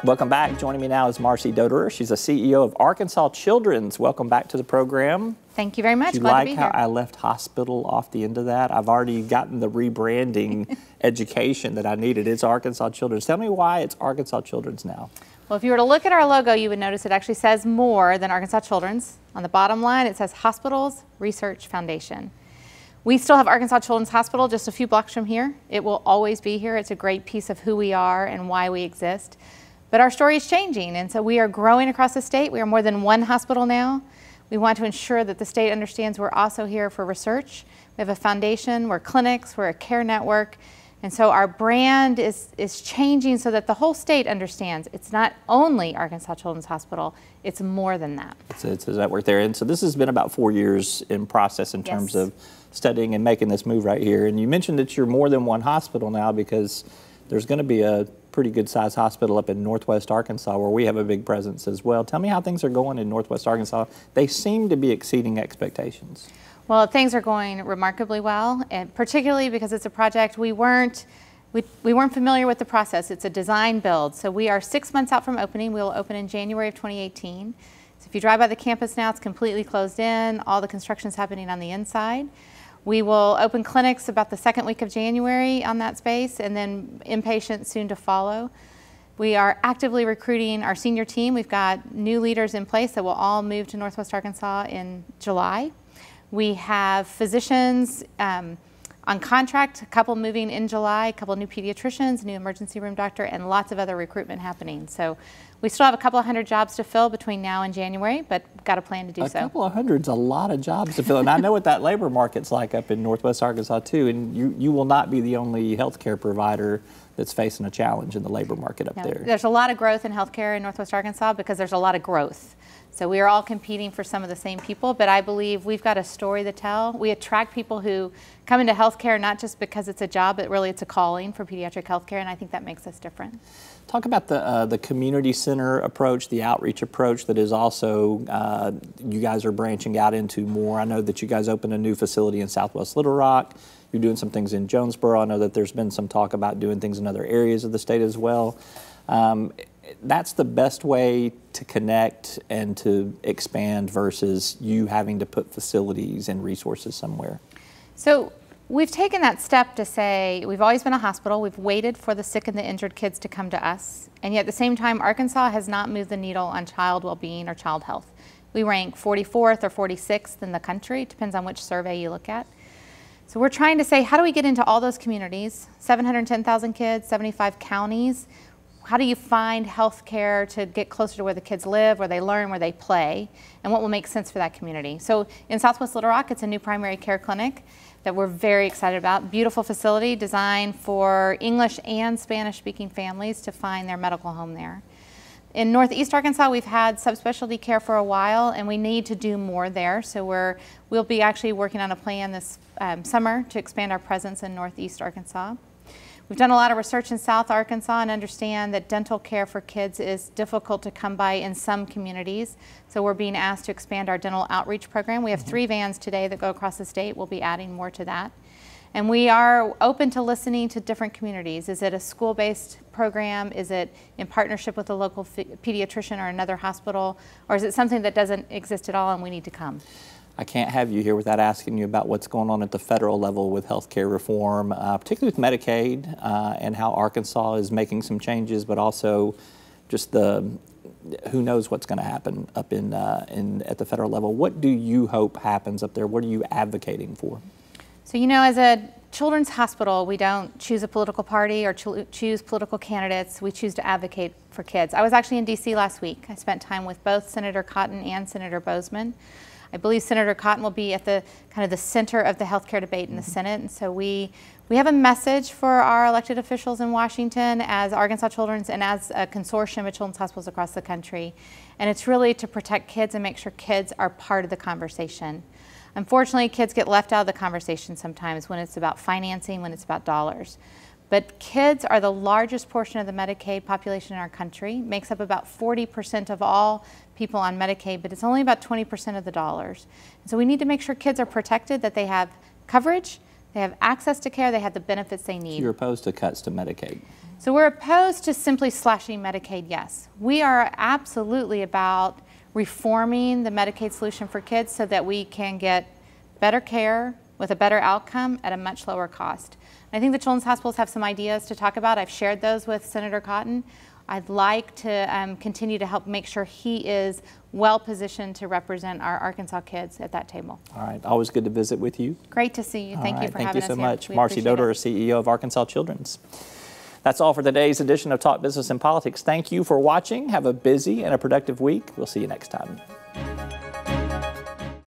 Welcome back. Joining me now is Marcy Doderer. She's a CEO of Arkansas Children's. Welcome back to the program. Thank you very much. Do you like how I left hospital off the end of that? I've already gotten the rebranding education that I needed. It's Arkansas Children's. Tell me why it's Arkansas Children's now. Well, if you were to look at our logo, you would notice it actually says more than Arkansas Children's. On the bottom line, it says Hospitals Research Foundation. We still have Arkansas Children's Hospital just a few blocks from here. It will always be here. It's a great piece of who we are and why we exist. But our story is changing, and so we are growing across the state. We are more than one hospital now. We want to ensure that the state understands we're also here for research. We have a foundation, we're clinics, we're a care network, and so our brand is changing so that the whole state understands it's not only Arkansas Children's Hospital, it's more than that. It's a network there, and so this has been about 4 years in process in terms of studying and making this move right here. And you mentioned that you're more than one hospital now because there's going to be a pretty good sized hospital up in Northwest Arkansas where we have a big presence as well. Tell me how things are going in Northwest Arkansas. They seem to be exceeding expectations. Well, things are going remarkably well, and particularly because it's a project we weren't familiar with the process. It's a design build, so we are 6 months out from opening. We will open in January of 2018. So if you drive by the campus now, it's completely closed in. All the construction's happening on the inside. We will open clinics about the second week of January on that space, and then inpatient soon to follow. We are actively recruiting our senior team. We've got new leaders in place that will all move to Northwest Arkansas in July. We have physicians on contract, a couple moving in July, a couple new pediatricians, new emergency room doctor, and lots of other recruitment happening. So we still have a couple of hundred jobs to fill between now and January, but got a plan to do so. A couple of hundred's a lot of jobs to fill, and I know what that labor market's like up in Northwest Arkansas too, and you will not be the only healthcare provider that's facing a challenge in the labor market up there. There's a lot of growth in healthcare in Northwest Arkansas because there's a lot of growth. So we are all competing for some of the same people, but I believe we've got a story to tell. We attract people who come into healthcare not just because it's a job, but really it's a calling for pediatric healthcare, and I think that makes us different. Talk about the community center approach, the outreach approach that is also, you guys are branching out into more. I know that you guys opened a new facility in Southwest Little Rock. You're doing some things in Jonesboro. I know that there's been some talk about doing things in other areas of the state as well. That's the best way to connect and to expand versus you having to put facilities and resources somewhere. So we've taken that step to say we've always been a hospital. We've waited for the sick and the injured kids to come to us. And yet at the same time, Arkansas has not moved the needle on child well-being or child health. We rank 44th or 46th in the country. It depends on which survey you look at. So we're trying to say, how do we get into all those communities? 710,000 kids, 75 counties. How do you find health care to get closer to where the kids live, where they learn, where they play, and what will make sense for that community? So in Southwest Little Rock, it's a new primary care clinic that we're very excited about. Beautiful facility designed for English and Spanish-speaking families to find their medical home there. In Northeast Arkansas, we've had subspecialty care for a while, and we need to do more there. So we'll be actually working on a plan this summer to expand our presence in Northeast Arkansas. We've done a lot of research in South Arkansas and understand that dental care for kids is difficult to come by in some communities. So we're being asked to expand our dental outreach program. We have 3 vans today that go across the state. We'll be adding more to that. And we are open to listening to different communities. Is it a school-based program? Is it in partnership with a local pediatrician or another hospital? Or is it something that doesn't exist at all and we need to come? I can't have you here without asking you about what's going on at the federal level with healthcare reform, particularly with Medicaid and how Arkansas is making some changes, but also just who knows what's going to happen up at the federal level. What do you hope happens up there? What are you advocating for? So, you know, as a children's hospital, we don't choose a political party or choose political candidates. We choose to advocate for kids. I was actually in D.C. last week. I spent time with both Senator Cotton and Senator Bozeman. I believe Senator Cotton will be at the kind of the center of the healthcare debate in the Senate, and so we have a message for our elected officials in Washington as Arkansas Children's and as a consortium of children's hospitals across the country, and it's really to protect kids and make sure kids are part of the conversation. Unfortunately, kids get left out of the conversation sometimes when it's about financing, when it's about dollars. But kids are the largest portion of the Medicaid population in our country, makes up about 40% of all people on Medicaid, but it's only about 20% of the dollars. And so we need to make sure kids are protected, that they have coverage, they have access to care, they have the benefits they need. So you're opposed to cuts to Medicaid? So we're opposed to simply slashing Medicaid, yes. We are absolutely about reforming the Medicaid solution for kids so that we can get better care with a better outcome at a much lower cost. I think the children's hospitals have some ideas to talk about. I've shared those with Senator Cotton. I'd like to continue to help make sure he is well positioned to represent our Arkansas kids at that table. All right, always good to visit with you. Great to see you. Thank you for having us here. Thank you so much. We Marcy appreciate Doderer, it. CEO of Arkansas Children's. That's all for today's edition of Talk Business and Politics. Thank you for watching. Have a busy and a productive week. We'll see you next time.